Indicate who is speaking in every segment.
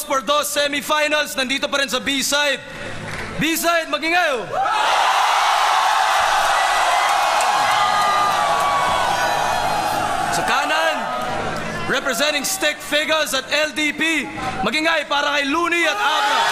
Speaker 1: dos por dos semifinals, nandito pa rin sa B-side. B-side, mag-ingayo! Sa kanan, representing Stick Figures at LDP, mag-ingay para kay Looney at Abra.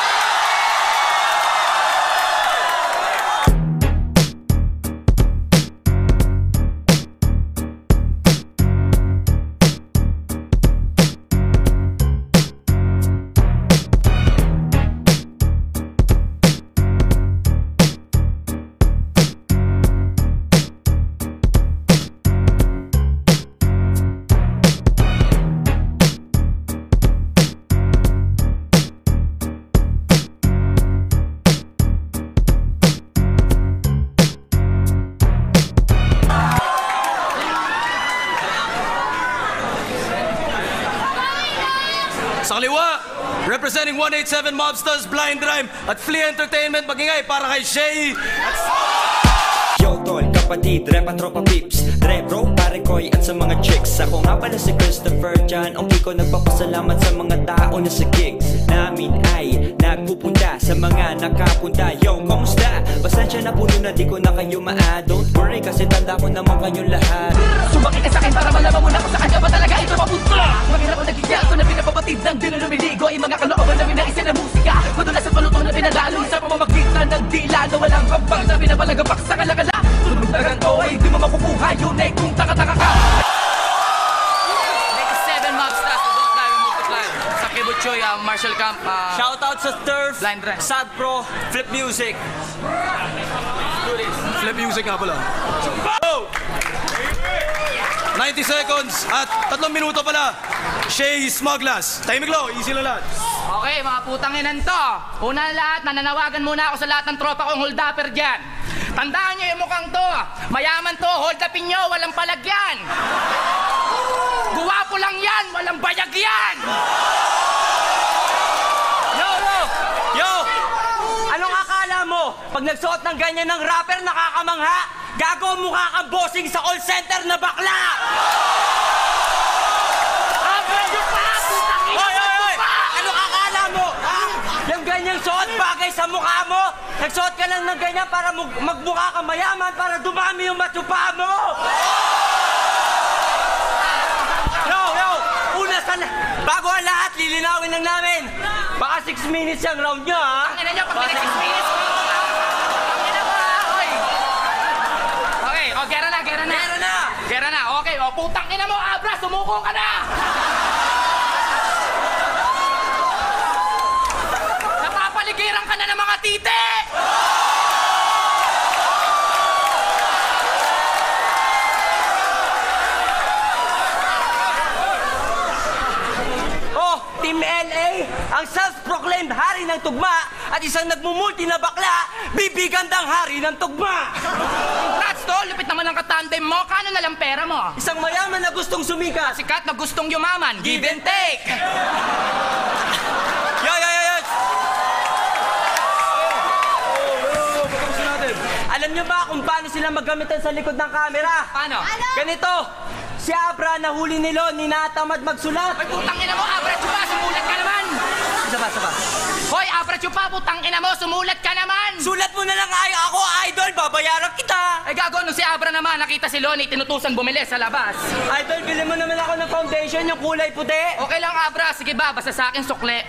Speaker 1: Sa kaliwa, representing 187 Mobsters, Blind Rhyme at Flea Entertainment, magingay para kay Shay at...
Speaker 2: Yo tol, kapatid, rep at tropa pips, Dre bro, pare koy at sa mga chicks. Ako nga pala si Christopher John, ang kiko nagpapasalamat sa mga tao na sa gigs namin ay nagpupunta sa mga nakapunta. Yo, kamusta? Pasensya na puno na di ko na kayo maa. Don't worry kasi tanda ko naman kayong lahat.
Speaker 3: Sumakit ka sa akin para malaman mo na kung saan ka ba talaga ito mapunta. Mahirap ang nagigyan ko na pinapabatid ng dinunumiligo ay mga kalooban namin na isa na musika. Madulas at paluto na pinadalo sa pamamagitan ng dila na walang pampang na pinapalagapak sa kalakala. Sunog na ganto ay di mo makukuha yun ay kung taka-taka ka.
Speaker 4: Next 7 Mobsters, Don't Die, Multiply. Sa Kibuchoy, Marshall Camp.
Speaker 2: Shoutout sa Turf,
Speaker 4: Blind Rhyme,
Speaker 2: Sad Pro, Flip Music.
Speaker 1: Flip Music nga pala. Go! 90 seconds at 3 minuto pala. Shay Smuglass. Tahimik lo, easy lang lahat.
Speaker 4: Okay, mga putang inan to. Una na lahat, nananawagan muna ako sa lahat ng tropa kong hold upper dyan. Tandaan nyo yung mukhang to. Mayaman to, hold upin nyo, walang palagyan. Guwapo lang yan, walang bayag yan.
Speaker 2: Yo! Anong akala mo? Pag nagsuot ng ganyan ng rapper, nakakamangha? Gago, mukha kang bossing sa call center na bakla! Anong akala mo? Yung ganyang suot bagay sa mukha mo? Nagsuot ka lang ng ganyan para magmukha kang mayaman para dumami yung matsupa mo! Una sa bago ang lahat, lilinawin lang namin. Baka 6 minutes yung round nyo, ha?
Speaker 4: Ang ina nyo, pag 6 minutes. Ang ina mo, ha? Okay, o, gera na. Gera na, okay. O, putang ina mo, Abra, sumuko ka na! Napapaligiran ka na ng mga titi!
Speaker 2: Team LA, ang self-proclaimed hari ng tugma at isang nagmumulti na bakla, bibigandang hari ng tugma.
Speaker 4: Congrats, tol! Lupit naman ang katandem mo. Kano na lang pera mo?
Speaker 2: Isang mayaman na gustong sumikat.
Speaker 4: Sikat na gustong yumaman. Give and take!
Speaker 2: Alam nyo ba kung paano sila maggamitan sa likod ng camera?
Speaker 4: Paano?
Speaker 2: Ganito, si Abra nahuli ni Lon, ninatamad magsulat.
Speaker 4: Ay, putang ina mo, Abra Chupa, sumulat ka naman!
Speaker 2: Saba.
Speaker 4: Hoy, Abra Chupa, putang ina mo, sumulat ka naman!
Speaker 2: Sulat mo na lang ako, idol, babayaran kita.
Speaker 4: Ay, gago, nung si Abra naman, nakita si Lonnie, tinutusan bumili sa labas.
Speaker 2: Idol, bilhin mo naman ako ng foundation, yung kulay puti.
Speaker 4: Okay lang, Abra, sige ba, basta sa akin sukle.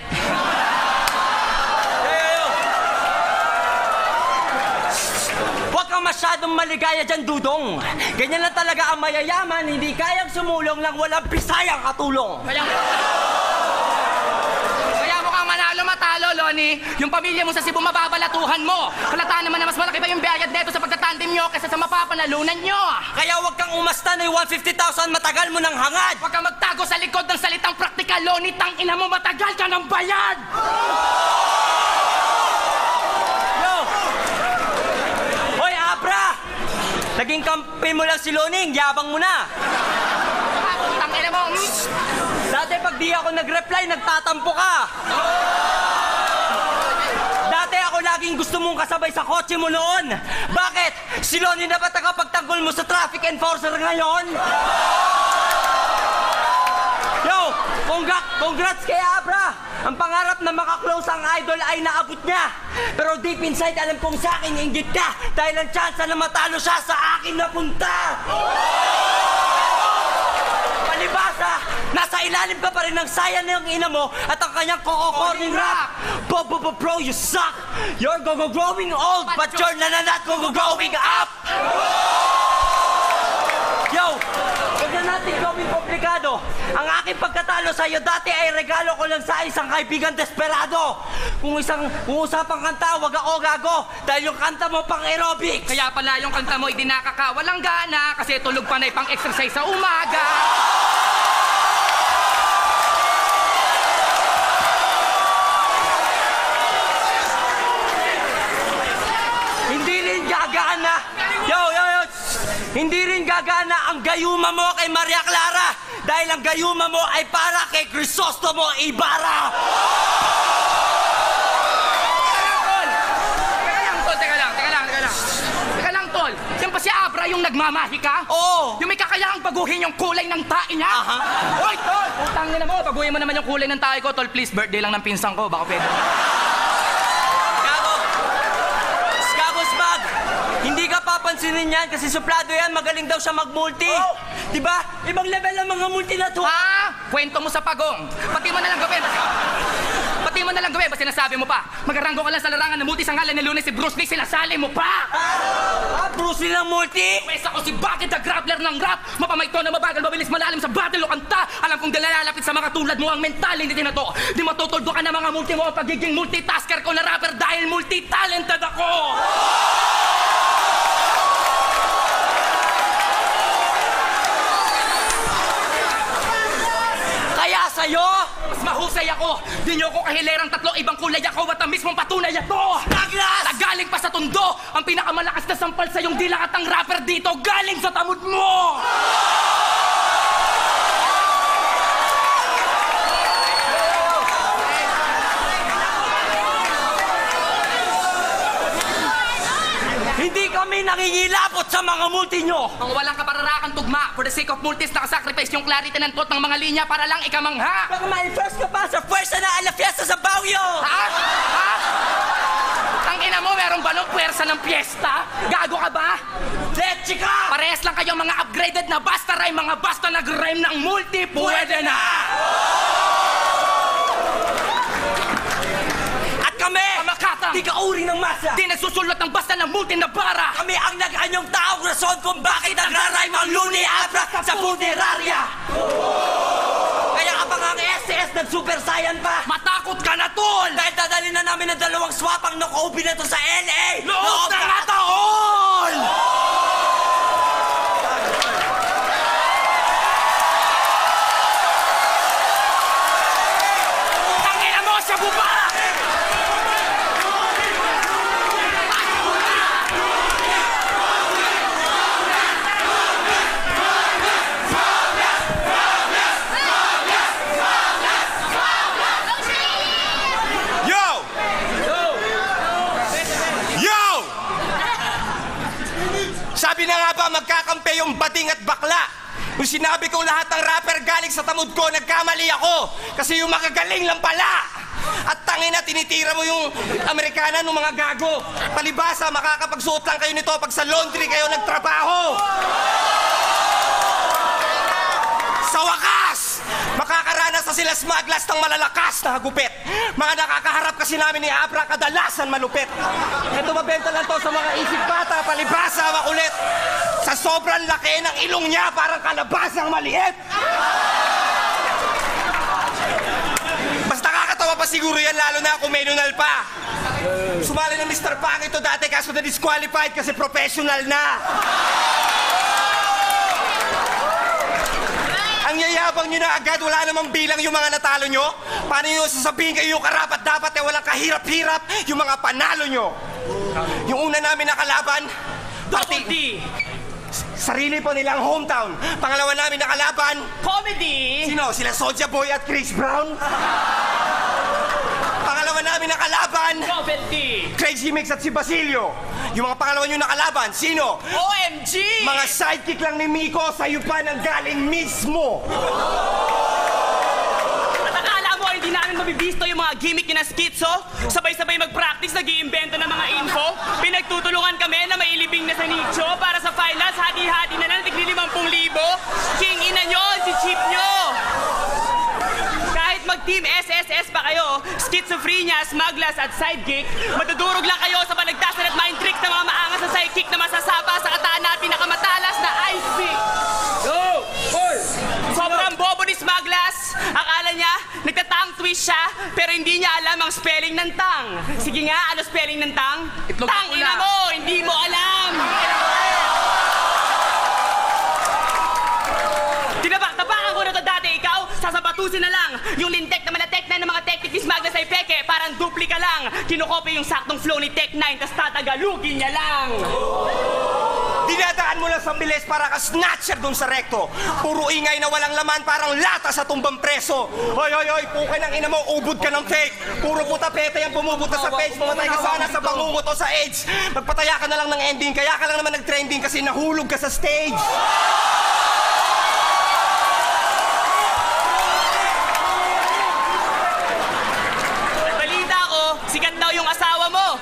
Speaker 2: Huwag kang masyadong maligaya dyan, Dudong. Ganyan lang talaga ang mayayaman, hindi kayang sumulong lang walang pisayang katulong.
Speaker 4: Kaya mo kang manalo matalo, Lonnie. Yung pamilya mo sa Cebu mababalatuhan mo. Halata naman na mas malaki pa yung bayad neto sa pagtatandim nyo kaysa sa mapapanalunan nyo.
Speaker 2: Kaya huwag kang umasta na yung 150,000, matagal mo ng hangad.
Speaker 4: Huwag kang magtago sa likod ng salitang praktikal, Lonnie. Tangina mo, matagal ka ng bayad!
Speaker 2: Naging kampi mo lang si Loning, yabang mo na.
Speaker 4: Tangina mo.
Speaker 2: Dati pag di ako nag-reply, nagtatampo ka. Dati ako laging gusto mong kasabay sa kotse mo noon. Bakit? Si Loning na ba tagapagtanggol mo sa traffic enforcer ngayon? Yo, congrats kay Abra. Ang pangarap na makaklose ang idol ay naabot niya. Pero deep inside, alam kong sa akin inggit ka. Dahil ang chance na matalo siya sa akin napunta. Palibasa, nasa ilalim ka pa rin ng saya ng ina mo at ang kanyang koko-corning rap. Bro, you suck. You're growing old, but you're not growing up. Yo, huwag na natin gawing komplikado. Ang aking pagkatalo sa'yo dati ay regalo ko lang sa isang kaibigan desperado. Kung usapang kanta, wag ako gago. Dahil yung kanta mo pang aerobics.
Speaker 4: Kaya pala yung kanta mo hindi nakakawalang gana kasi tulog pa na pang exercise sa umaga.
Speaker 2: Hindi rin gagana. Yo. Hindi rin gagana ang gayuma mo kay Maria Clara. Dahil ang gayuma mo ay para kay Crisostomo Ibarra.
Speaker 4: Teka lang, tol. Yan pa si Abra yung nagmamahi ka?
Speaker 2: Oo.
Speaker 4: Yung may kakayahang baguhin yung kulay ng tae niya?
Speaker 2: Aha.
Speaker 4: Hoy, tol! Utangin na mo, baguhin mo naman yung kulay ng tae ko, tol. Please, birthday lang ng pinsan ko. Baka pwede.
Speaker 2: Skabos, hindi ka papansinin yan kasi suplado yan. Magaling daw siya mag-multi. Oh. Diba? Ibang level ang mga multi na to.
Speaker 4: Kwento mo sa pagong. Pati mo na lang gawin. Ba sinasabi mo pa? Magaranggo ka lang sa larangan na multi sa ngalan ni Lunes si Bruce Lee, sinasali mo pa!
Speaker 2: Bruce Lee ng multi?
Speaker 4: Pwes ako si Bucket, the grappler ng rap. Mapamaito na mabagal, mabilis malalim sa battle o kanta. Alam kong dalalapit sa mga tulad mo ang mental, hindi din na to. Di matutuldo ka na mga multi mo ang pagiging multitasker ko na rapper dahil multi-talented ako!
Speaker 2: Kaya sa'yo,
Speaker 4: mas mahusay ako. Di nyo ko kahilerang tatlo, ibang kulay ako at ang mismong patunay ito.
Speaker 2: Douglas!
Speaker 4: Nagaling pa sa tundo. Ang pinakamalakas na sampal sa yung dila at ang rapper dito galing sa tamod mo.
Speaker 2: Hindi kami nangingilapot sa mga multi nyo.
Speaker 4: Ang walang kapararakan tugma. For the sake of multis, nakasacrifice yung clarity ng thought ng mga linya para lang ikamangha.
Speaker 2: Baka ma-first ka pa sa pwersa na ala fiesta sa Baguio.
Speaker 4: Ha? Tangina mo, meron ba nung pwersa ng piyesta? Gago ka ba?
Speaker 2: Leche ka!
Speaker 4: Parehas lang kayong mga upgraded na basta rhyme, mga basta nag-rhyme ng multi, pwede na!
Speaker 2: At kami,
Speaker 4: Makatang,
Speaker 2: di ka uri ng masa.
Speaker 4: di nagsusulot ng basta ng multi na bara!
Speaker 2: Kami ang nag-anyong taong rason kung bakit nagra-rhyme ang Luni Abra sa funeraria. Kaya ka pa nga ang SCS nag-super saiyan pa.
Speaker 4: Matakot ka na, tol!
Speaker 2: Dahil dadalhin na namin ng dalawang swapang nakaubi na to sa LA.
Speaker 4: Loob na nga taon! Tangina mo siya buba!
Speaker 5: Sabi na nga ba magkakampi yung bading at bakla? Yung sinabi kong lahat ng rapper galing sa tamod ko, nagkamali ako. Kasi yung makagaling lang pala. At tangina, tinitira mo yung Amerikana ng mga gago. Palibasa, makakapagsuot lang kayo nito pag sa laundry kayo nagtrabaho. Sa wakas, makakaranas na sila smugglers ng malalakas na hagupit. Mga nakakaharap kasi namin ni Abra, kadalasan malupit. Ito mabenta lang to sa mga isip bata, palibasa, makulit. Sa sobrang laki ng ilong niya, parang kalabasang maliit. Mas nakakatawa pa siguro yan, lalo na kung menunal pa. Sumali ng Mr. Pang ito dati kaso na-disqualified kasi professional na. Ang yayabang nyo na agad, wala namang bilang yung mga natalo nyo. Paano nyo sasabihin kayo yung karapat dapat walang kahirap-hirap yung mga panalo nyo? Yung una namin nakalaban,
Speaker 4: Double
Speaker 5: sarili po nilang hometown. Pangalawa namin nakalaban,
Speaker 4: Comedy!
Speaker 5: sino? Sila Soulja Boy at Chris Brown? Pangalawa namin nakalaban,
Speaker 4: Double D!
Speaker 5: Crazy Mix at si Basilio. Yung mga pangalawa nyo nakalaban, sino?
Speaker 4: OMG!
Speaker 5: Mga sidekick lang ni Miko, sa'yo pa nang galing mismo.
Speaker 4: At akala mo hindi namin namin mabibisto yung mga gimmick niya na skitso. Sabay-sabay mag-practice, nag-iimbento ng mga info. Pinagtutulungan kami na mailibing na sa nicho. Para sa finals, hati-hati na lang, tigli 50,000. King ina nyo, si Chip nyo. Kahit mag-team SSS pa kayo, schizophrenia, smugglers at sidekick, madudurog lang kayo sa balagtasan at mind tricks ng mga maangas na sidekick na masasapa sa kataan na pinakamatalas na ice pick. Go! Hoy! Sobrang bobo ni Smugglers. Akala niya, nagtatang twist siya, pero hindi niya alam ang spelling ng tang. Sige nga, ano spelling ng tang?
Speaker 1: Itlog
Speaker 4: Tang
Speaker 1: na
Speaker 4: ina mo, hindi mo alam. Tinabak-tabakan ko na to dati, ikaw, sasabatusin na lang. Yung lintek na malatek na ng mga technique ni Smugglers ay peke, parang duplika lang. Kinokopy yung saktong flow ni Tech 9, tas tatagalugin niya lang.
Speaker 5: Dinadaan mo lang sa bilis para ka snatcher dun sa rekto. Puro ingay na walang laman, parang lata sa tumbang preso. Hoy, hoy, hoy, pukay ng ina mo, ubod ka ng fake. Puro puta-peta yung bumubuta sa page. Mamatay ka sana sa bangungot o sa AIDS. Magpataya ka na lang ng ending, kaya ka lang naman nag-trending kasi nahulog ka sa stage.
Speaker 4: Balita ko, sikat daw yung asawa mo.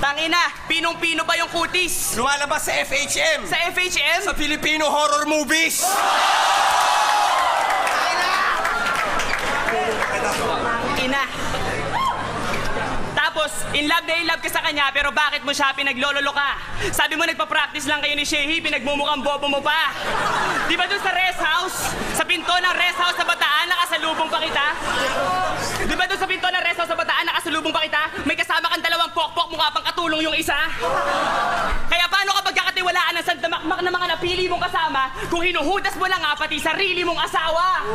Speaker 4: Tangina, pinong-pino pa yung kutis.
Speaker 5: Lumalabas sa FHM.
Speaker 4: Sa FHM?
Speaker 5: Sa Filipino horror movies.
Speaker 4: Ina. Tapos, in love ka sa kanya, pero bakit mo siya pinaglololo ka? Sabi mo nagpa-practice lang kayo ni Shehi, pinagmumukhang bobo mo pa. Di ba doon sa rest house? Sa pinto ng rest house sa Bataan, nakasalubong pa kita? Di ba doon sa pinto ng rest house sa Bataan, nakasalubong pa kita? May kasama kang dalawang pokpok, mukha pang katulong yung isa? Kaya paano kapag kakatiwalaan ng sandamakmak na mga napili mong kasama kung hinuhudas mo na nga pati sarili mong asawa?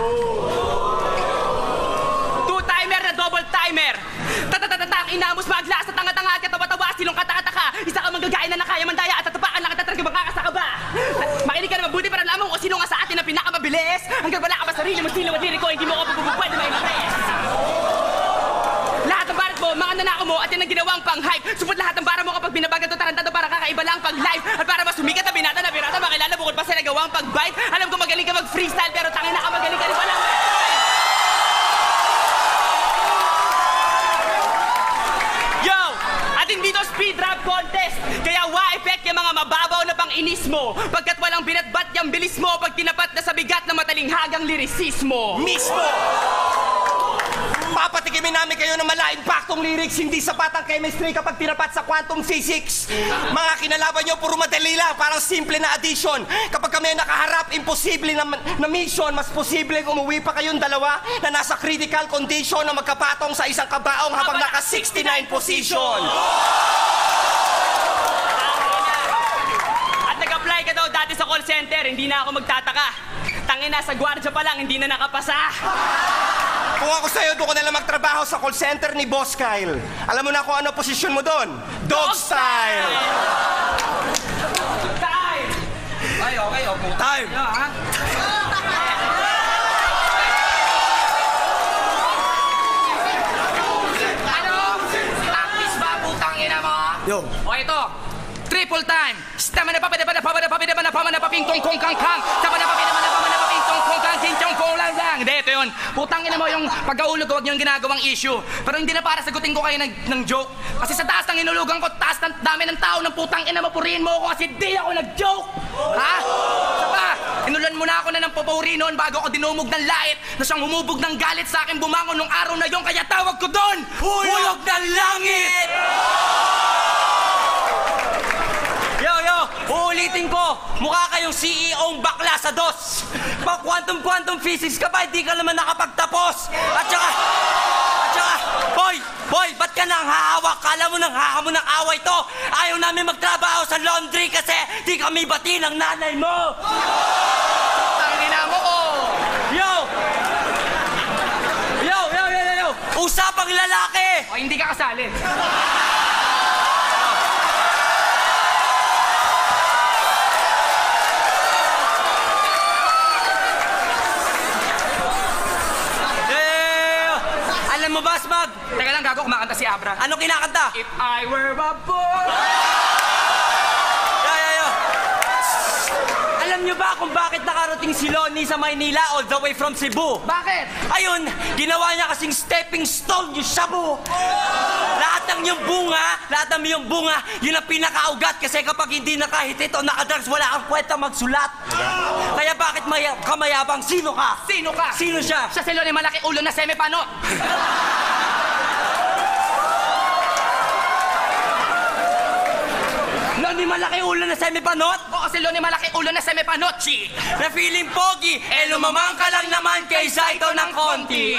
Speaker 4: Two-timer na double-timer. Tatatatatang inamos magla sa tanga-tanga at katawa-tawa silong katakataka. Isa ka manggagain na nakaya mandaya at tatapakan lang at tatarga makakasaka ba? Makinig ka na mabuti para lamang kung sino nga sa atin ang pinakamabilis. Hanggang wala ka ba sarili mo sino at diri ko, hindi mo ka pwede ma-impress. Lahat ng barat mo, mga nanako mo at yan ang ginawang pang-hype. Supot lahat ng bara mo kapag binabagan to tarantado para kakaiba lang pag-live. At para mas sumikat na binata na birata makilala bukod pa sa nagawang pag-bite. Alam ko magaling ka mag-freestyle pero tangin na ka magaling ka rin pala. Yo! At hindi to speed rap contest. Kaya wa-effect yung mga mababaw na pang-inis mo. Pagkat walang binatbat yung bilis mo pag tinapat na sa bigat na matalinghagang lirisismo.
Speaker 5: Mismo! Papatikimin namin kayo ng mala-impactong lyrics, hindi sapat ang chemistry kapag tinapat sa quantum physics. Mga kinalaban nyo, puro madali lang, parang simple na addition. Kapag kami nakaharap, imposible na mission, mas posible umuwi pa kayong dalawa na nasa critical condition na magkapatong sa isang kabaong habang naka 69 position.
Speaker 4: At nag-apply ka daw dati sa call center, hindi na ako magtataka. Tangina, sa gwardiya pa lang, hindi na nakapasa.
Speaker 5: Kung ako sa'yo, doon ko na lang magtrabaho sa call center ni Boss Kyle. Alam mo na kung ano posisyon mo doon? Dog style!
Speaker 4: Time!
Speaker 1: Ay, okay, opo. Time!
Speaker 4: Ano? Practice ba, putang ina mo?
Speaker 1: Yo.
Speaker 4: O ito, triple time. Stama na paping kong kang kang. Stama na paping kong kang sinchong kong lang lang. Hindi, ito yun. Putang ina mo yung pagkaulog ko, wag nyo yung ginagawang issue. Pero hindi na para sagutin ko kayo ng joke. Kasi sa taas ng inulugan ko, taas ng dami ng tao ng putang ina mo, purihin mo ako kasi di ako nag-joke. Ha? Saba, inulan mo na ako na ng papuri noon bago ako dinumog ng lait na siyang humubog ng galit sa akin bumangon nung araw na yon, kaya tawag ko doon, Hulog ng Langit! Yo, uulitin ko, mukha kayong CEO-ng bakla sa DOS. Pag quantum physics ka ba, hindi ka naman nakapagtapos. At saka, boy, ba't ka nang hahawak? Kala mo nang hahamon ng away to. Ayaw namin magtrabaho sa laundry kasi di kami bati ng nanay mo. Tangina mo ko. Yo! Usapang lalaki! O, hindi ka kasali. Alam mo ba, Smug? Teka lang, gago, kumakanta si Abra. Ano kinakanta? If I were a boy. Yo. Alam nyo
Speaker 2: ba kung bakit nakarating si Lonnie sa Maynila all the way from Cebu?
Speaker 4: Bakit?
Speaker 2: Ayun, ginawa niya kasing stepping stone yung shabu. Lahat ng yung bunga, yun ang pinakaugat kasi kapag hindi nakahitit o nakadrugs, wala kang kwenta magsulat. Kaya bakit kamayabang? Sino ka?
Speaker 4: Sino ka?
Speaker 2: Sino siya?
Speaker 4: Siya si Lonnie malaki ulo na semipanot.
Speaker 2: Lonnie malaki ulo na semipanot?
Speaker 4: Oo, si Lonnie malaki ulo na semipanotchi.
Speaker 2: Na feeling pogi, lumamang ka lang naman kaysa ito ng konti.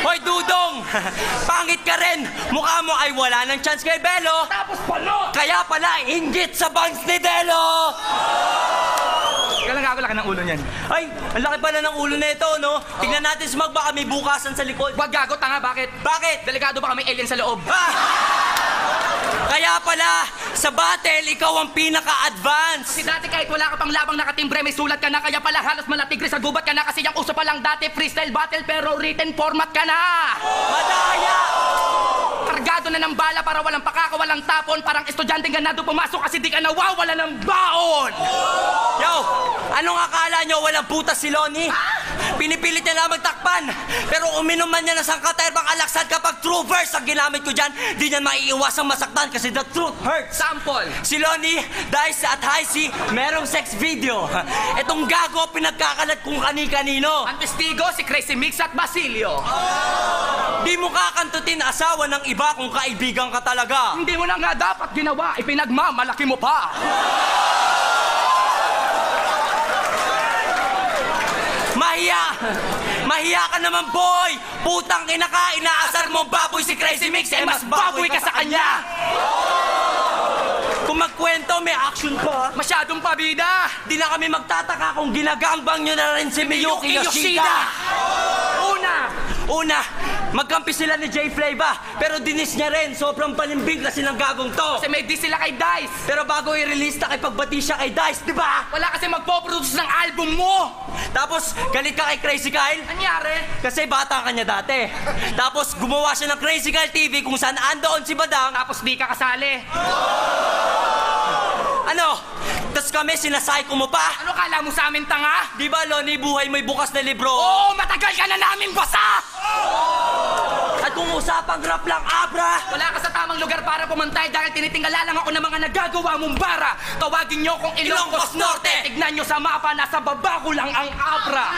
Speaker 2: Hoy, Dudong! Pangit ka rin! Mukha mo ay wala ng chance kay Belo!
Speaker 4: Tapos panot!
Speaker 2: Kaya pala, inggit sa bangs ni Delo!
Speaker 4: Kailan gago laki ng ulo niyan?
Speaker 2: Ay, ang laki pala ng ulo na ito, no? Tingnan natin si Mag, baka may bukasan sa likod.
Speaker 4: Wag gago, tanga, bakit?
Speaker 2: Bakit?
Speaker 4: Delikado baka may alien sa loob.
Speaker 2: Kaya pala, sa battle, ikaw ang pinaka-advance!
Speaker 4: Si dati kahit wala ka pang labang nakatimbre, may sulat ka na, kaya pala halos malatigre sa gubat ka na, kasi yung uso pa lang dati, freestyle battle, pero written format ka na!
Speaker 2: Madaya!
Speaker 4: Kargado na ng bala para walang pakaka, walang tapon, parang estudyanteng ganado pumasok kasi di ka nawawala ng baon!
Speaker 2: Yo! Anong akala nyo walang putas si Lonnie? Pinipilit niya na magtakpan, pero uminom man niya ng sangkaterbang alaksad kapag true verse ang ginamit ko dyan, di niya maiiwasang masaktan kasi the truth hurts.
Speaker 4: Sample!
Speaker 2: Si Lonnie, Dice at Heisey, merong sex video. Etong gago pinagkakalat kung kani-kanino.
Speaker 4: Ang testigo si Crazy Mix at Basilio.
Speaker 2: Di mo kakantutin asawa ng iba kung kaibigan ka talaga.
Speaker 4: Hindi mo na nga dapat ginawa, ipinagmamalaki mo pa.
Speaker 2: Mahiya ka naman, boy! Putang ina ka, inaasar mong baboy si Crazy Mix, mas baboy ka sa kanya! Kung magkwento, may action pa.
Speaker 4: Masyadong pabida.
Speaker 2: Di na kami magtataka kung ginagangbang nyo na rin si Miyuki Yoshida. Una, magkampi sila ni Jay Flava, pero dinis niya rin, sobrang palimbing kasi ng gagong to.
Speaker 4: Kasi may diss sila kay Dice.
Speaker 2: Pero bago i-release, nakipagbati siya kay Dice, di ba?
Speaker 4: Wala kasi magpo-produce ng album mo.
Speaker 2: Tapos, galit ka kay Crazy Kyle?
Speaker 4: Anyari?
Speaker 2: Kasi bata ka niya dati. Tapos, gumawa siya ng Crazy Kyle TV kung saan andoon si Badang.
Speaker 4: Tapos di ka kasali.
Speaker 2: Ano? Tapos kami, sinasayko mo pa?
Speaker 4: Ano kala mo sa amin, tanga?
Speaker 2: Di ba, Lonnie, buhay mo'y bukas na libro?
Speaker 4: Oo, matagal ka na namin basa!
Speaker 2: At kung usapang rap lang, Abra!
Speaker 4: Wala ka sa tamang lugar para pumantay dahil tinitingala lang ako ng mga nagagawa mong bara. Tawagin nyo kung Ilocos Norte. Tignan nyo sa mapa, nasa baba ko lang ang Abra.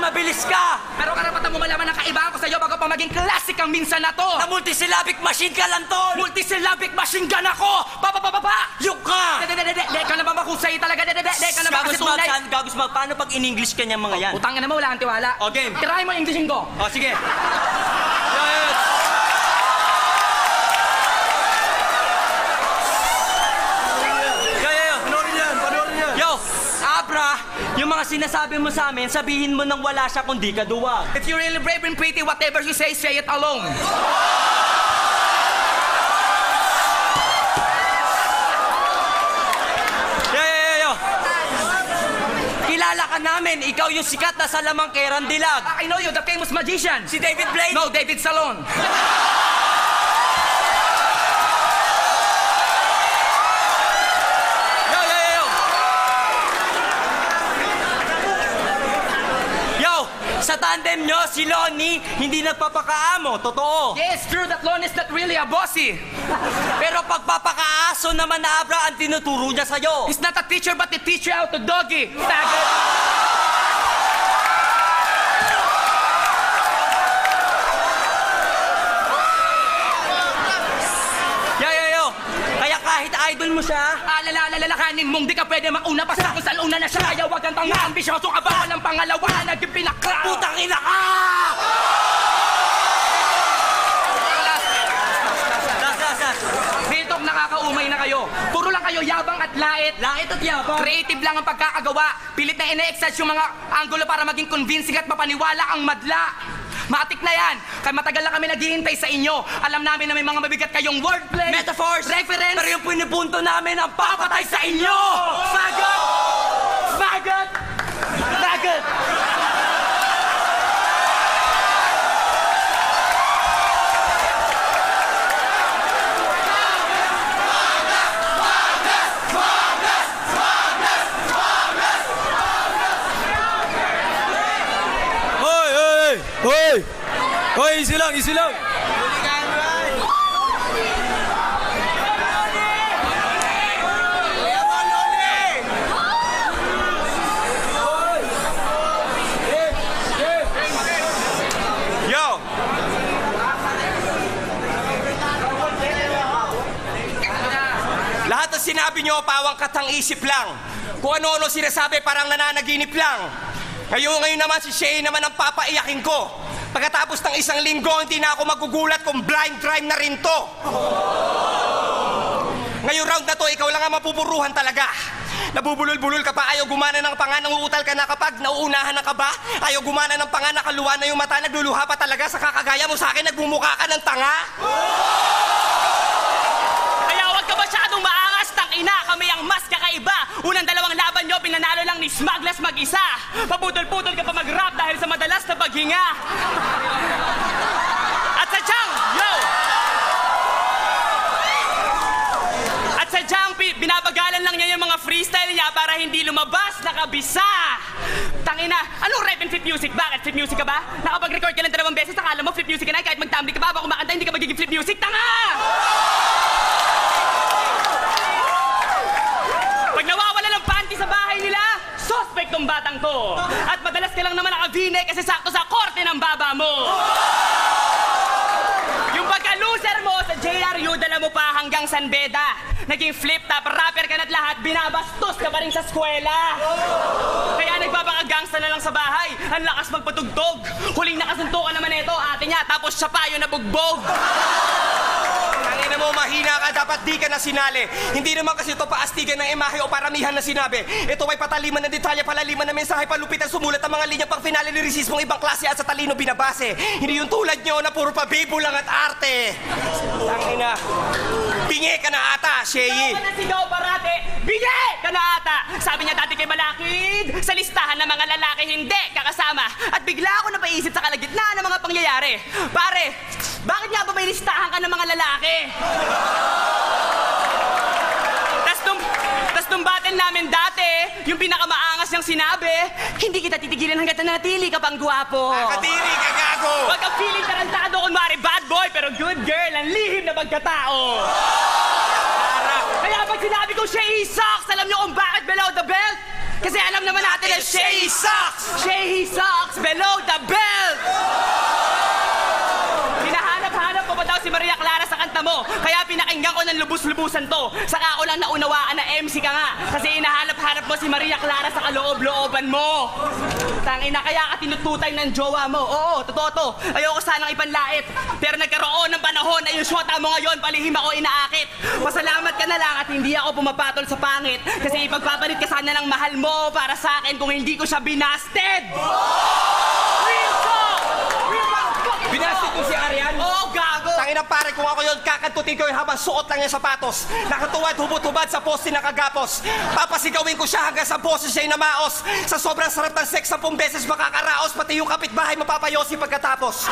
Speaker 2: Mabilis ka!
Speaker 4: Pero karapatan mo malaman ang kaibahan ko sa'yo bago pa maging classic ang minsan na to.
Speaker 2: Na multisyllabic machine ka lang, tol!
Speaker 4: Multisyllabic machine gun ako! Papa!
Speaker 2: Yuk ka!
Speaker 4: De ka na ba makusay talaga? De ka na ba kasi tunay?
Speaker 2: Gagos mag, paano pag in-English ka niya mga yan?
Speaker 4: Utang na mo, wala kang tiwala.
Speaker 2: O, game.
Speaker 4: Tirahin mo Englishin ko.
Speaker 2: O, sige. Yes! Yo, Abra, yung mga sinasabi mo sa amin, sabihin mo nang wala siya kung di ka duwag.
Speaker 4: If you're really brave and pretty, whatever you say it alone.
Speaker 2: Yo. Kilala ka namin, ikaw yung sikat na salamang kay Randilag.
Speaker 4: I know you, the famous magician.
Speaker 2: Si David Blaine?
Speaker 4: No, David Salon.
Speaker 2: Sa tandem nyo, si Lonnie, hindi nagpapakaamo. Totoo.
Speaker 4: Yes, true that Lon is not really a bossy.
Speaker 2: Pero pagpapakaaso naman na Abra ang tinuturo niya sa'yo.
Speaker 4: He's not a teacher but he teach you how to doggy. Faggot.
Speaker 2: Yo. Kaya kahit idol mo siya,
Speaker 4: Lalakanin mong di ka pwede mauna pa sa kung saan una na siya. Kaya wag kang tanga, ambisyoso ka ba? Walang pangalawa na naging pinakra.
Speaker 2: putang ina ka!
Speaker 4: Real talk, nakakaumay na kayo. Puro lang kayo yabang at lait.
Speaker 2: Lait at yabang.
Speaker 4: Creative lang ang pagkakagawa. Pilit na ina-exercise yung mga angulo para maging convincing at mapaniwala ang madla. Matik na yan. Kaya matagal na kami naghihintay sa inyo. Alam namin na may mga mabigat kayong wordplay,
Speaker 5: Metaphors,
Speaker 4: reference,
Speaker 5: pero yung pinipunto namin ang papatay sa inyo!
Speaker 4: Faggot! Faggot! Faggot!
Speaker 1: Hoy! Hoy, easy lang, easy lang!
Speaker 5: Yo! Lahat ng sinabi nyo, pawang katang isip lang. Kung ano-ano sinasabi, parang nananaginip lang. Ngayon naman si Shay naman ang papaiyakin ko. Pagkatapos ng isang linggo, hindi na ako magugulat kung blind crime na rin to. Ngayong round na to, ikaw lang ang mapupuruhan talaga. Nabubulol-bulol ka pa, ayaw gumana ng panga, nanguutal ka na kapag nauunahan na ka ba? Ayaw gumana ng panga, nakaluwa na yung mata, nagluluha pa talaga sa kakagaya mo sa akin, nagmumukha ka ng tanga?
Speaker 4: Kaya huwag ka masyadong maangas, tangina. Kami ang mas kakaiba. Unang dalawang laban nyo, pinanalo lang ni Smuggles mag-isa. Paputol-putol ka pa mag-rap dahil sa madalas na paghinga. At sadyang, yo! At sadyang, binabagalan lang niya yung mga freestyle niya para hindi lumabas, nakabisa. Tangina, anong rap and flip music? Bakit? Flip music ka ba? Nakapag-record ka lang 2 beses, akala mo flip music ka na, kahit mag-tumbling ka ba, baka kumakanta, hindi ka magiging flip music, tanga! Pag nawawala ng panty sa bahay nila, suspect tong batang to. At madalas ka lang naman naka-V-neck kasi sakto sa korte ng baba mo. Yung pagka-loser mo sa JRU, dala mo pa hanggang San Beda. Naging flip-top, rapper ka na't lahat, binabastos ka pa rin sa eskwela. Kaya nagpapakagangsta na lang sa bahay, ang lakas magpatugtog. Huling nakasuntukan naman ito, ate niya, tapos siya pa yung nabugbog.
Speaker 5: Tangina mo, mahina ka, dapat di ka na sinali. Hindi naman kasi ito paastigan ng imahe o paramihan na sinabi. Ito ay pataliman ng detalye, palaliman ng mensahe, palupitan, sumulat ang mga linya pang finale ni resismong ibang klase at sa talino binabase. Hindi yung tulad nyo na puro pabibo lang at arte. Tangina, bingi ka na ata, Shay.
Speaker 4: Sigaw ka na sigaw parate, bingi ka na ata. Sabi niya dati kay Malakid, sa listahan ng mga lalaki hindi kakasama. At bigla ako napaisip sa kalagitnaan ng mga pangyayari. Pare, bakit nga ba may listahan ka ng mga lalaki? Tas nung battle namin dati, yung pinakamaangas niyang sinabi, hindi kita titigilan hanggat nanatili ka pang gwapo.
Speaker 5: Nakadiri ka, gago.
Speaker 4: Huwag kang feeling tarantado kunwari bad boy, pero good girl, ang lihim na pagkatao. Kaya pag sinabi ko Shay sucks, alam niyo kung bakit below the belt? Kasi alam naman natin na Shay sucks! Shay sucks below the belt! Hinahanap-hanap ko pa daw si Maria Clara sa kanta mo. Kaya pinakinggan ko ng lubus-lubusan to. Saka ko lang naunawaan na MC ka nga. Kasi hinahanap-hanap mo si Maria Clara sa kaloob-looban mo. Tangina, kaya ka tinututay ng jowa mo. Oo, totoo to. Ayoko sanang ipanlait. Pero nagkaroon ng panahon na yung shota mo ngayon, palihim ako inaakit. Pasalamat ka na lang at hindi ako pumapatol sa pangit. Kasi ipagpapalit ka sana ng mahal mo para sa akin kung hindi ko siya binasted. Real talk! Real talk!
Speaker 5: Binasted ko si Arian?
Speaker 4: Oo, gago!
Speaker 5: Tangina pare, kung ako yun, kakantutin ko yun habang suot lang yung sapatos. Nakatuwad, hubot-hubad sa poste nakagapos. Papasigawin ko siya hanggang sa boses siya'y namaos. Sa sobrang sarap ng sex, 10 beses makakaraos. Pati yung kapitbahay mapapayosi pagkatapos.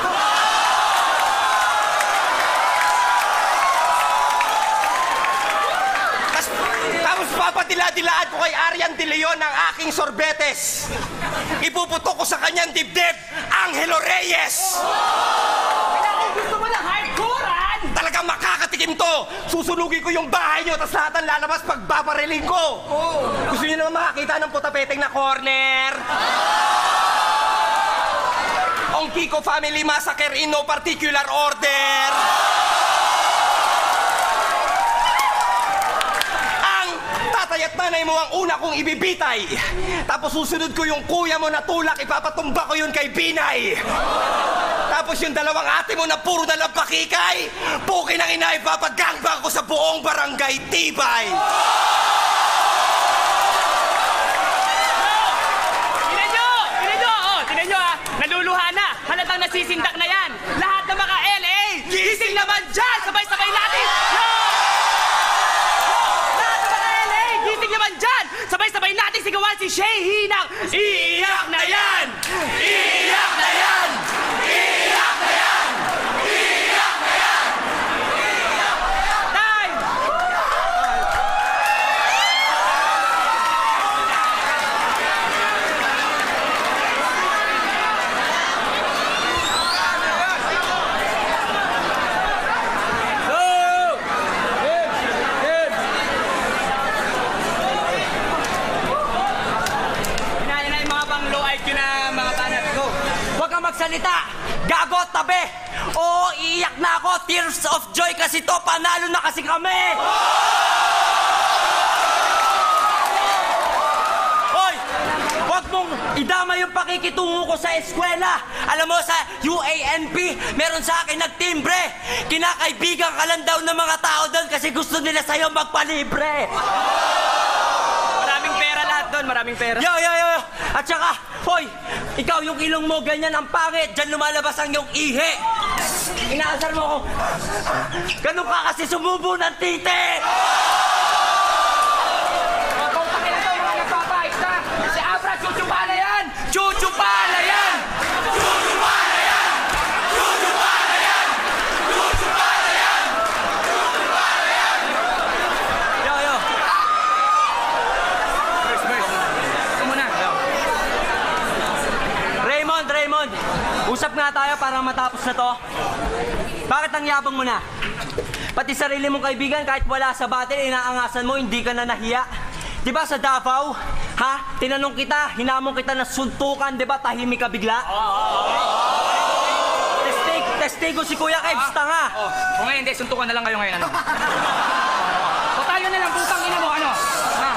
Speaker 5: Tapos papatila-dilaan ko kay Arian De Leon ang aking sorbetes. Ipuputok ko sa kanyang dibdib, Angelo Reyes!
Speaker 4: Kailangan gusto mo ng hardcore-an!
Speaker 5: Talagang makakatikim to! Susunugin ko yung bahay nyo, tapos lahat ang lalabas pagbabariling ko! Gusto nyo naman makakita ng putapeteng na corner? Ang Kiko Family Massacre in no particular order! Tatay at nanay mo ang una kong ibibitay. Tapos susunod ko yung kuya mo na tulak, ipapatumba ko yun kay Binay. Tapos yung dalawang ate mo na puro na lang pakikay, pukin ang ina, ipapagangbang ko sa buong barangay Tibay. Tinan nyo ha, naluluha na. Halatang
Speaker 4: magsisindak na yan. Lahat ng mga LA, gising naman dyan! Sabay-sabay natin! Yo! Lahat ng mga LA, gising naman dyan! Sabay-sabay natin sigawan si Shay Hinang. Iiyak na yan! Iiyak na yan! Iiyak na yan! Iiyak na yan! Time! Yan na yung mga pang low IQ na mga banat ko.
Speaker 2: Huwag kang magsalita! Gago, tabi! Oo, iiyak na ako! Tears of joy kasi to! Panalo na kasi kami! Hoy! Huwag mong idama yung pakikitungo ko sa eskwela! Alam mo, sa UANP, meron sa akin nagtimbre! Kinakaibigan ka lang daw ng mga tao doon kasi gusto nila sa'yo magpalibre!
Speaker 4: Maraming pera lahat doon, maraming pera.
Speaker 2: Yo! At saka, hoy, ikaw yung ilong mo ganyan ang pangit. Diyan lumalabas ang iyong ihi. Inaasar mo ako. Ganun ka kasi sumubo ng titi.
Speaker 4: Putang ina to, mga nagpapahit na. Si Abra, chuchupa na yan! Chuchupa na yan! Chuchupa na yan! Chuchupa na yan! Chuchupa na yan! Chuchupa na yan!
Speaker 2: Yo!
Speaker 4: Ito muna.
Speaker 2: Raymond, usap nga tayo para matapos na to. Bakit ang yabang mo na? Pati sarili mong kaibigan, kahit wala sa battle, inaangasan mo, hindi ka na nahiya. Diba sa Davao, ha? Tinanong kita, hinamon kita na suntukan, diba? Tahimik ka bigla? Testigo si Kuya Kebs, tanga.
Speaker 4: Kung ngayon, hindi, suntukan na lang kayo ngayon, ano? O tayo na lang, putang ina mo, ano? Ha?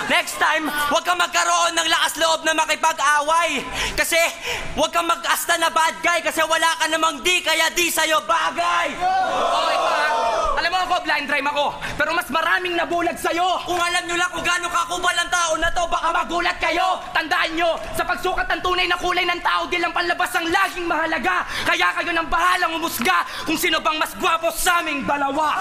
Speaker 2: Next time, huwag kang magkaroon ng lakas loob na makipag-away. Kasi, huwag kang mag-asta na bad guy kasi wala ka namang di, kaya di sa'yo bagay.
Speaker 4: Oh, ito ha. Alam mo ako, blind rhyme ako. Pero mas maraming nabulag sa'yo.
Speaker 2: Kung alam nyo lang kung gano'ng kakubal ang tao na to, baka
Speaker 4: Magulat kayo! Tandaan nyo, sa pagsukat ng tunay na kulay ng tao, di lang panlabas ang laging mahalaga. Kaya kayo nang bahalang umusga kung sino bang mas gwapo sa aming dalawa.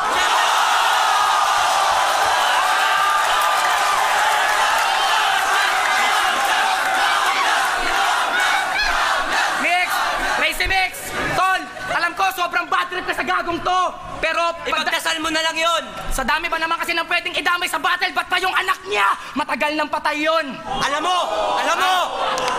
Speaker 4: Mix! Tol, alam ko sobrang bad trip ka sa gagong to. Pero
Speaker 2: ipagdasal mo na lang yon.
Speaker 4: sa dami ba naman kasi nang pwedeng idamay sa battle, ba't pa yung anak niya? Matagal nang patay yun.
Speaker 2: Alam mo!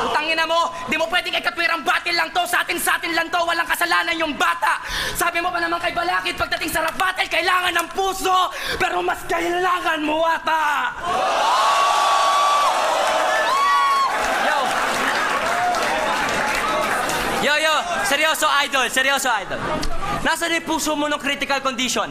Speaker 4: Utangin na mo, di mo pwedeng ikatwirang battle lang to. Sa atin lang to, walang kasalanan yung bata. Sabi mo pa naman kay Balakid, pagdating sa rap battle, kailangan ng puso. Pero mas kailangan mo ata.
Speaker 2: Yo, seryoso idol. Nasaan yung puso mo ng critical condition?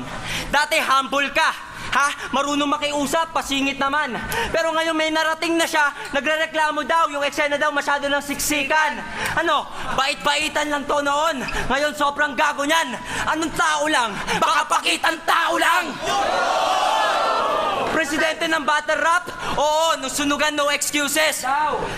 Speaker 2: Dati humble ka, ha? Marunong makiusap, pasingit naman. Pero ngayon may narating na siya, nagrereklamo daw, yung eksena daw masyado ng siksikan. Ano, bait-baitan lang to noon. Ngayon sobrang gago niyan. Anong tao lang? Baka pakitang tao lang! Presidente ng battle rap? Oo, nung sunugan, no excuses.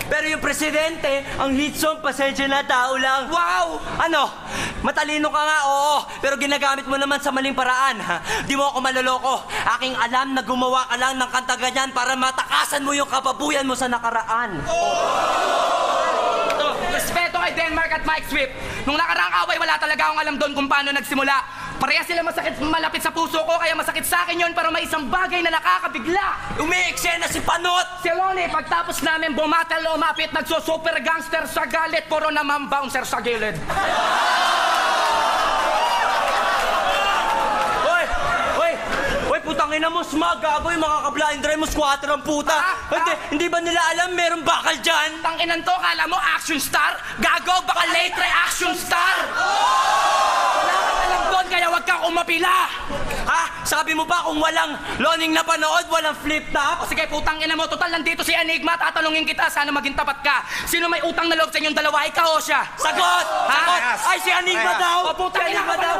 Speaker 2: Pero yung presidente, ang hit song, pasensya na, tao lang. Wow! Ano? Matalino ka nga, oo. Pero ginagamit mo naman sa maling paraan. Ha? Di mo ako maloloko. Aking alam na gumawa ka lang ng kanta ganyan para matakasan mo yung kababuyan mo sa nakaraan.
Speaker 4: Respeto kay Denmark at Mike Swift. Nung nakaraang away, wala talaga akong alam doon kung paano nagsimula. Pareha sila malapit sa puso ko, kaya masakit sa akin yun para may isang bagay na nakakabigla.
Speaker 2: Umi-eksena si Panot!
Speaker 4: Si Ronnie, pagtapos namin bumatal o mapit, nagso-super gangster sa galit, puro naman bouncer sa gilid.
Speaker 2: Hoy, putang ina mo, smag, gago yung mga ka-blind drive mo, squatter ang puta. Hindi ba nila alam meron bakal dyan?
Speaker 4: Tanginan to, kala mo action star? Gago, baka late reaction star! Wala kang alam doon, kaya wag kang umapila!
Speaker 2: Ha? Sabi mo ba kung walang loning na panood, walang flip top?
Speaker 4: O sige, putang ina mo, total nandito si Enigma, tatanungin kita, sana maging tapat ka. Sino may utang na loob sa inyong dalawa, ikaw o siya?
Speaker 2: Sagot!
Speaker 4: Ha?
Speaker 2: Sagot! Ay, si Enigma daw!
Speaker 4: O putang
Speaker 2: Si
Speaker 4: ina
Speaker 2: Enigma
Speaker 4: ka
Speaker 2: daw!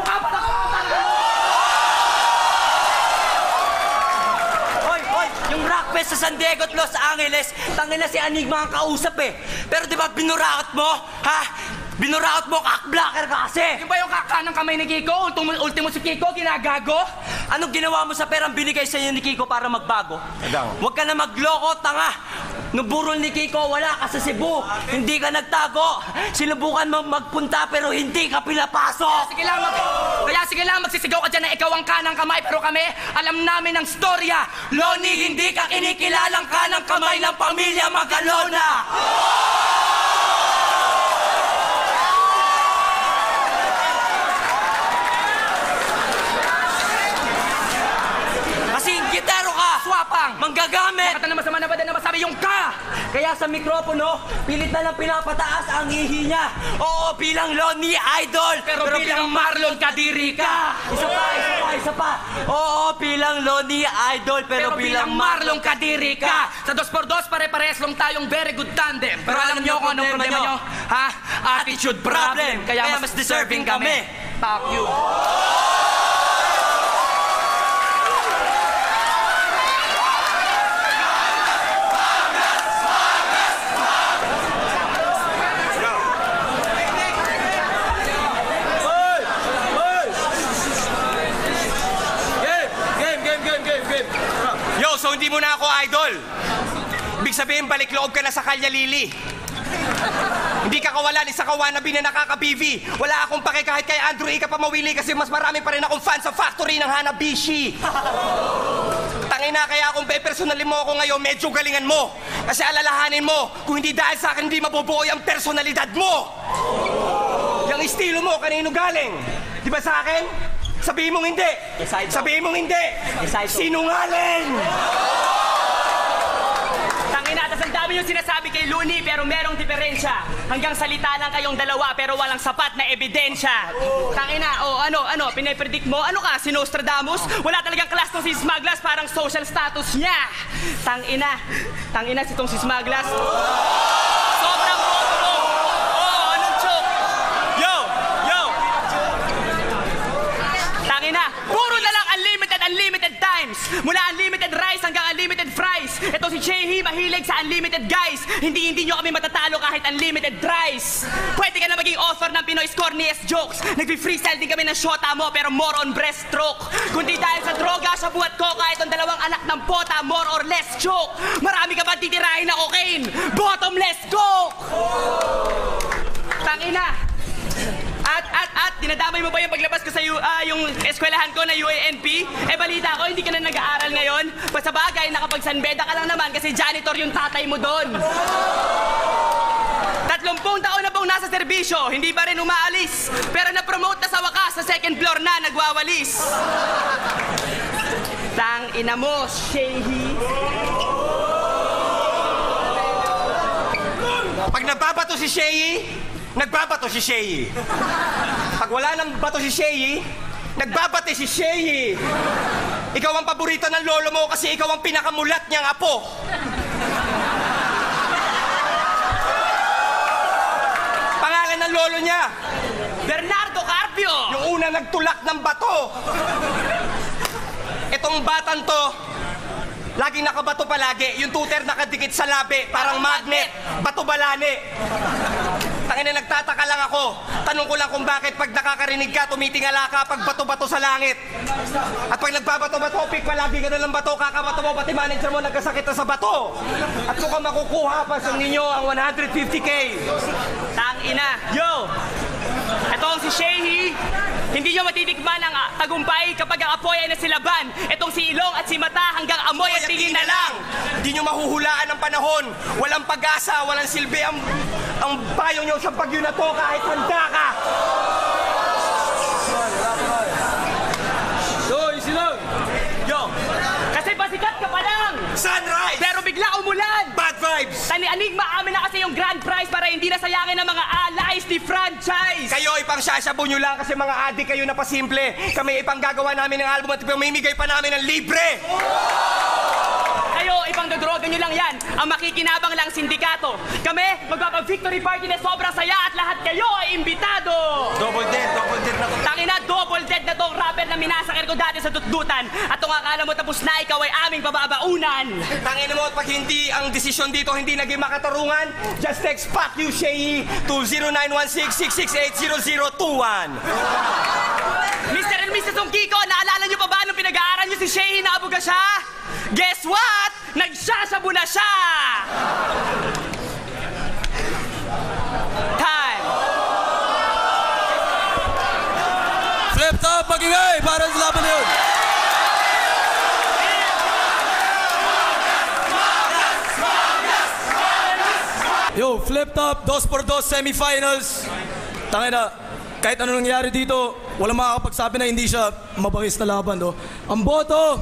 Speaker 2: Hoy, yung Rockfest sa San Diego at Los Angeles, tangina si Enigma ang kausap eh. Pero di ba binuraot mo? Ha? Binuraot mo, cockblocker ka kasi!
Speaker 4: Yung ba yung kakanang kamay ni Kiko? Ultimo si Kiko, ginagago?
Speaker 2: Anong ginawa mo sa perang binigay sa inyo ni Kiko para magbago? Huwag ka na magloko, tanga! Nung burol ni Kiko, wala ka sa Cebu. Hindi ka nagtago. Sinubukan mo magpunta pero hindi ka pinapasok.
Speaker 4: Kaya sige lang, magsisigaw ka dyan na ikaw ang kanang kamay. Pero kami, alam namin ang storya.
Speaker 2: Loni, hindi ka kinikilalang kanang kamay ng pamilya Magalona! Gitero ka!
Speaker 4: Swapang!
Speaker 2: Manggagamit!
Speaker 4: Bakit na masama na ba na masabi yung ka?
Speaker 2: Kaya sa mikropono, pilit na lang pinapataas ang ihi niya. Oo, bilang Lonnie Idol!
Speaker 4: Pero bilang Marlon Kadiri ka!
Speaker 2: Isa pa! Oo, bilang Lonnie Idol, pero bilang
Speaker 4: Marlon Kadiri ka! Sa 2x2, pare-pares lang tayong very good tandem. Pero alam nyo kung anong problema nyo? Ha? Attitude problem!
Speaker 2: Kaya mas deserving kami!
Speaker 4: Fuck you!
Speaker 5: Yo, so hindi mo na ako idol. Ibig sabihin, balik loob ka na sa Kalya Lili. Hindi ka kawalan, isa ka wannabe na nakaka-PV. Wala akong pake kahit kay Andrew Ika pa mawili kasi mas marami pa rin akong fan sa factory ng Hanabishi. Tangina, kaya kung pe-personalin mo ako ngayon, medyo galingan mo. Kasi alalahanin mo, kung hindi dahil sa akin, hindi mabubuo yung personalidad mo. Yung estilo mo, kanino galing? Di ba sa akin? Sabihin mong hindi. Sabihin mong hindi. Sinungaling!
Speaker 4: Tangina, tas ang dami yung sinasabi kay Looney pero merong diferensya. Hanggang salita lang kayong dalawa pero walang sapat na ebidensya. Tangina, ano, pinipredict mo? Ano ka, si Nostradamus? Wala talagang class tong si Smaglas, parang social status niya. Tangina si tong si Smaglas. Sobrang bobo. Anong joke? Yo! Tangina, puro na lang unlimited times. Mula unlimited rice hanggang unlimited fries. Ito si Chehi, mahilig sa unlimited guys. Hindi nyo kami matatalo kahit unlimited tries. Pwede ka na maging author ng Pinoy's corniest jokes. Nagpi-freestyle din kami ng shota mo pero more on breaststroke. Kundi dahil sa droga, sa buhat ko kahit ang dalawang anak ng pota, more or less joke. Marami ka ba titirahin na cocaine? Bottomless coke! Tangina! Dinadamay mo ba yung paglabas ko sa yung eskwelahan ko na UANP? Balita ko, hindi ka na nag-aaral ngayon. Sa bagay, nakapag-sanbeda ka lang naman kasi janitor yung tatay mo doon. 30 taon na pong nasa serbisyo, hindi pa rin umaalis. Pero na-promote na sa wakas, sa second floor na, nagwawalis. Tang-ina mo, Shehi.
Speaker 5: Pag nagbabato si Shehi, nagbabato si Shehi. Pag wala nang bato si Shehi, nagbabate si Shehi. Ikaw ang paborito ng lolo mo kasi ikaw ang pinakamulat niyang apo. Pangalan ng lolo niya,
Speaker 4: Bernardo Carpio!
Speaker 5: yung una nagtulak ng bato. Itong batang to, laging nakabato palagi. Yung tuter nakadikit sa labi, parang magnet. Bato balane. Tangina, nagtataka lang ako. Tanong ko lang kung bakit pag nakakarinig ka, tumitingala ka pag bato-bato sa langit. At pag nagbabato-bato, pick palagi ka na ng bato, kakabato mo, pati manager mo nagkasakit na sa bato. At kung ka makukuha pa sa ninyo ang 150K.
Speaker 4: Tang-ina. Yo! Ito ang si Shehi. Hindi nyo matitikman ang tagumpay kapag ang apoy ay nasilaban. Itong si Ilong at si Mata hanggang amoy at tingin na lang.
Speaker 5: Hindi nyo mahuhulaan ang panahon. Walang pag-asa, walang silbi ang payong nyo sa bagyo na to kahit handa ka.
Speaker 4: Yo! Kasi pasikat ka pa lang!
Speaker 5: Sunrise!
Speaker 4: Pero bigla umulan!
Speaker 5: Bad vibes!
Speaker 4: Tani Enigma, amin na kasi yung grand prize para hindi nasayangin ng mga allies ni franchise!
Speaker 5: Kayo ipang sasabo nyo lang kasi mga adik kayo na pasimple. Kami ipang gagawa namin ng album at pamimigay pa namin ng libre!
Speaker 4: Kayo, ipang dodroga nyo lang yan. Ang makikinabang lang sindikato. Kami, magpapag-victory party na sobrang saya at lahat kayo ay imbitado!
Speaker 5: Double dead na to.
Speaker 4: Tangina, double dead na tong rapper na minasakir ko dati sa tutdutan. At kung akala mo tapos na, ikaw ay aming bababaunan.
Speaker 5: Tangin mo, pag hindi ang desisyon dito hindi naging makatarungan, just text fuck you, Shay, to 0916-668-0021.
Speaker 4: Mr. and Mrs. Kiko, naalala nyo pa ba nung pinag-aaral nyo si Shehi na abuga siya? Guess what? Nagsasabu na siya! Time!
Speaker 1: Flip top, magingay para sa laban na yun. Yo, flip top, 2x2 semifinals. Tangina, kahit ano nangyari dito, walang makakapagsabi na hindi siya mabangis na laban, no? Ang boto,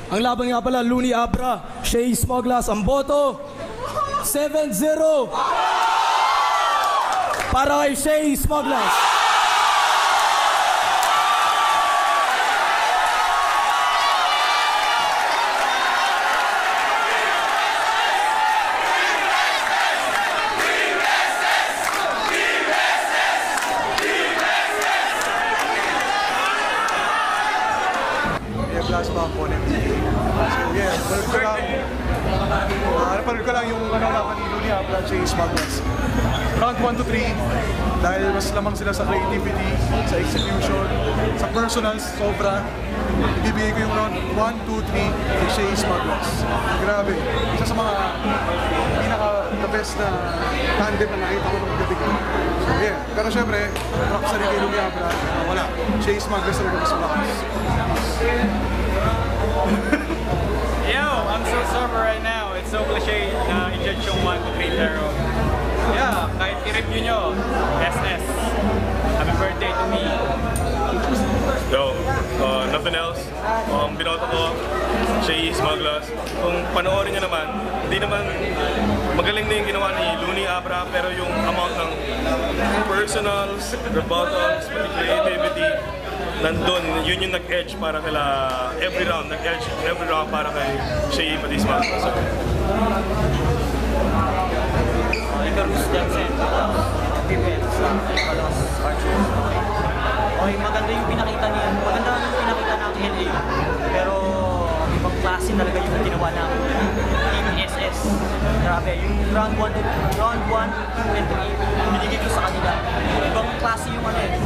Speaker 1: ang laban nga pala, Looney Abra, Shay Smoglas. Ang boto, 7-0 para kay Shay Smoglas.
Speaker 6: Last pa opponent. So yeah, napanood ko lang yung laban ni Looney Abra at Shay Smoglas. Round 1 to 3, dahil mas lamang sila sa creativity, sa execution, sa personals, sobra. Ibibigay ko yung round 1, 2, 3 kay Shay Smoglas. Grabe. Isa sa mga pinaka-the best na tandem na nakita ko nung gabi ko. So yeah, pero syempre, rock sa rin kay Looney Abra, wala. Shay Smoglas talaga mas malakas.
Speaker 7: Yo, I'm so sober right now. It's so cliche na i-judge yung 1 to 3 pero yeah, kahit i-review nyo, SS. Happy birthday to me.
Speaker 8: Yo, nothing else. Binoto ko, Shay Smoglas. Kung panoorin nyo naman, hindi naman magaling na yung ginawa ni Looney Abra pero yung amount ng personals, rebuttals, pati creativity, nandun, yun yung nag-edge para kala every round, nag-edge every round para kay Shay pati Smoglas. So,
Speaker 9: Icarus Jansen, defense ng Palos Archers. Okay, maganda yung pinakita niya. Maganda yung pinakita ng LA. Pero ibang klase talaga yung ginawa ng Team SS. Grabe, yung round 1 and 3, binigay ko sa kanila. Ibang klase yung ano eh.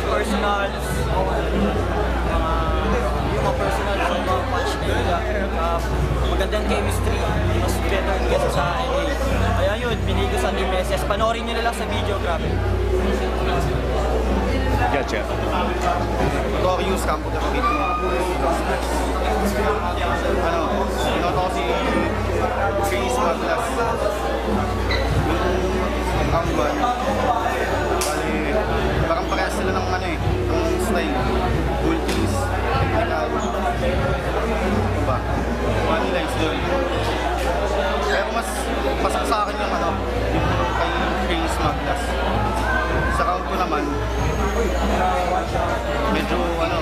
Speaker 9: Personals, yung mga personals, yung mga punch nila. Magandang chemistry, mas better kesa sa LA. Kaya yun, binigay ko sa Team SS. Panoorin nyo na lang sa video, grabe.
Speaker 6: Gotcha.
Speaker 10: Corius Campo de Pagit mo. Ano, pinoto ko si Shay Smoglas. Yung Amban. Bali, parang parehas sila ng ano eh, ng style. Ultis, technical. Diba? Money lines doon. Pero mas pasok sa akin yung ano, yung kay Shay Smoglas. Sa round ko naman, medyo ano,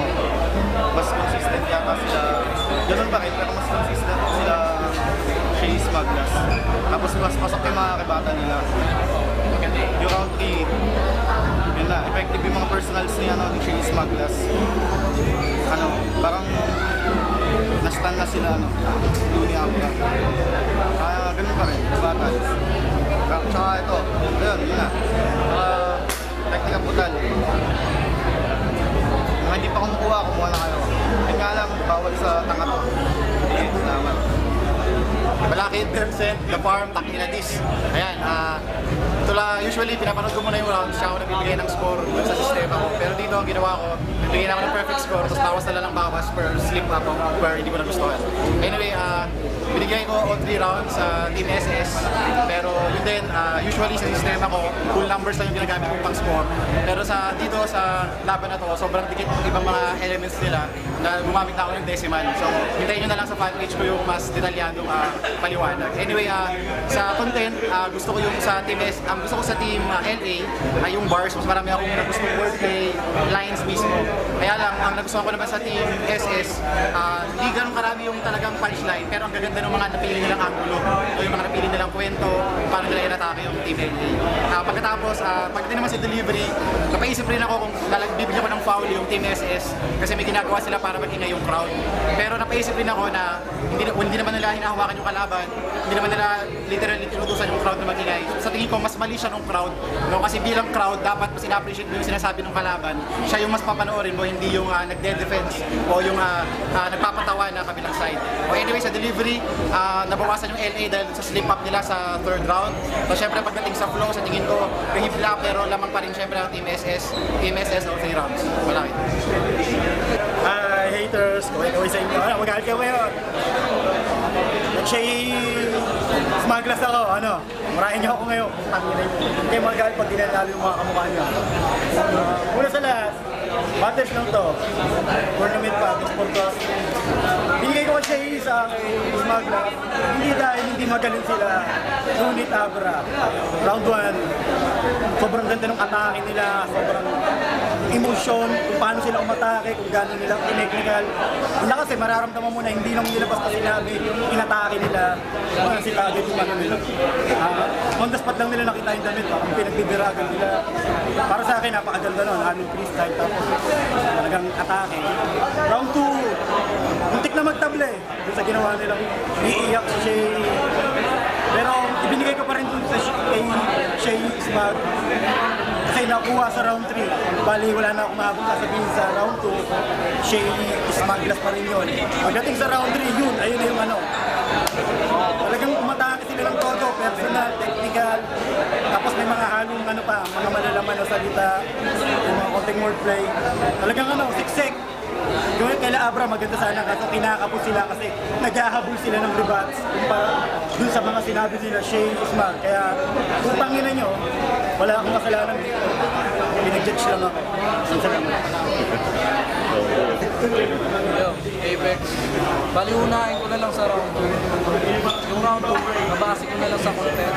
Speaker 10: mas consistent yata sila. Ganun pa rin, pero mas consistent sila Shay Smoglas. Tapos mas pasok yung mga kibata nila. Yung round 3, yun na, effective yung mga personals ni Shay Smoglas. Ano, parang na-stun na sila, Looney Abra. Kaya ganun pa rin, kibata. Tsaka ito, ayun, yun na. Technical brutal. Kung hindi pa kumukuha na kayo. Yun nga lang, bawal sa tanga to. Okay, salamat.
Speaker 11: Malaki percent, the farm, Takinadis. Ayan, ito lang, usually pinapanood ko muna yung rounds, siya ako nagbibigay ng score sa sistema ko. Pero dito ang ginawa ko, nagbigay naman ng perfect score, tapos bawas na lang ng bawas per slip up where hindi ko nagustuhan. Anyway, binigay ko all 3 rounds sa Team SS, pero yun din, usually sa sistema ko, full numbers lang yung ginagamit ko pang score. Pero dito sa laban na to, sobrang dikit ng ibang mga elements nila na gumamit na ako ng decimal. So, hintayin nyo na lang sa fan page ko yung mas detalyadong paliwanag. maliwanag. Anyway, sa content, gusto ko yung sa team gusto ko sa team LA, yung bars, mas marami akong nagustong wordplay, lines mismo. Kaya lang, ang nagustuhan ko naman sa team SS, hindi ganun karami yung talagang punchline, pero ang gaganda ng mga napili nilang angulo, o yung mga napili nilang kwento, paano nila inatake yung team LA. Pagkatapos, pagdating naman sa delivery, napaisip rin ako kung bibigyan ko ng foul yung team SS, kasi may ginagawa sila para mag-ingay yung crowd. Pero napaisip rin ako na hindi naman nila hinahawakan yung kalaban, hindi naman nila literally tinutusan yung crowd na mag-ingay. Sa tingin ko, mas mali siya ng crowd. No? Kasi bilang crowd, dapat mas ina-appreciate mo yung sinasabi ng kalaban. Siya yung mas papanoorin mo, hindi yung nagde-defense o yung nagpapatawa na kabilang side. O anyway, sa delivery, nabawasan yung LA dahil sa slip-up nila sa third round. So syempre, pagdating sa flow, sa tingin ko, kahibla, pero lamang pa rin syempre ang Team SS. Team SS o 3 rounds. Malaki.
Speaker 12: Haters, kaway-kaway sa inyo. Magalit kayo ngayon. Smaglas ako, marahin niyo ako ngayon. Hindi kayo magalit pag dinanalo yung mga kamukha niyo. Una sa lahat, battles lang to. Tournament pa, sportos. Binigay ko siya sa Smaglas. Hindi dahil hindi magaling sila. Ngunit Abra. Round 1, sobrang ganda ng atake nila, sobrang emotion, kung paano sila umatake, kung gano'n nila technical. Wala kasi mararamdaman mo na hindi lang nila basta sinabi, inatake nila, sila agad yung ano nila. On the spot lang nila nakita yung damit, parang pinagbibiragan nila. Para sa akin, napakaganda nun, aming freestyle, tapos talagang atake. Round 2, muntik na magtable, doon sa ginawa nilang iiyak si Shay. Pero ibinigay ko pa rin dun sa kay Shay Smag. Kasi nakuha sa round 3, bali wala na akong mahabang sasabihin sa round 2, Shay Smaglas pa rin yun. Pagdating sa round 3, yun, ayun na yung talagang umatake sila ng todo, personal, technical, tapos may mga halong mga malalaman na salita, yung mga konting wordplay. Talagang siksik. Yung kaila Abra, maganda sana kasi kinakapos sila kasi naghahabol sila ng rebats dun sa mga sinabi nila Shay Smag. Kaya kung tangina nyo, wala akong kasalanan dito. Pinag-judge lang ako. Salamat.
Speaker 13: Yo, Apex. Baliunahin ko na lang sa round 2. Yung round 2, nabase ko na lang sa content.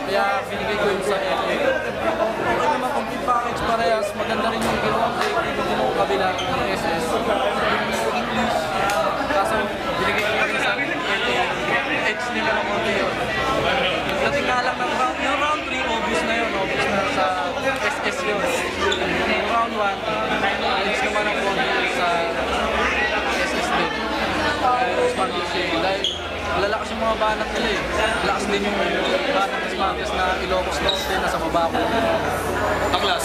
Speaker 13: Kaya binigay ko yung sa LA. Okay naman, complete package parehas. Maganda rin yung ginawang take, yung ginawang kabila ng SS. English. Kaso, binigay ko na rin sa LA. Edge nila ng konti yun. Dating nga lang ng round, yung round 3, obvious na yun. Obvious na sa SS yun. Yung round 1, alis naman ang konti sa SS din. Dahil malalakas yung mga banat nila eh. Malakas din yung banat ng Smaglas na Ilocos Norte, nasa baba ko.
Speaker 1: Baklas.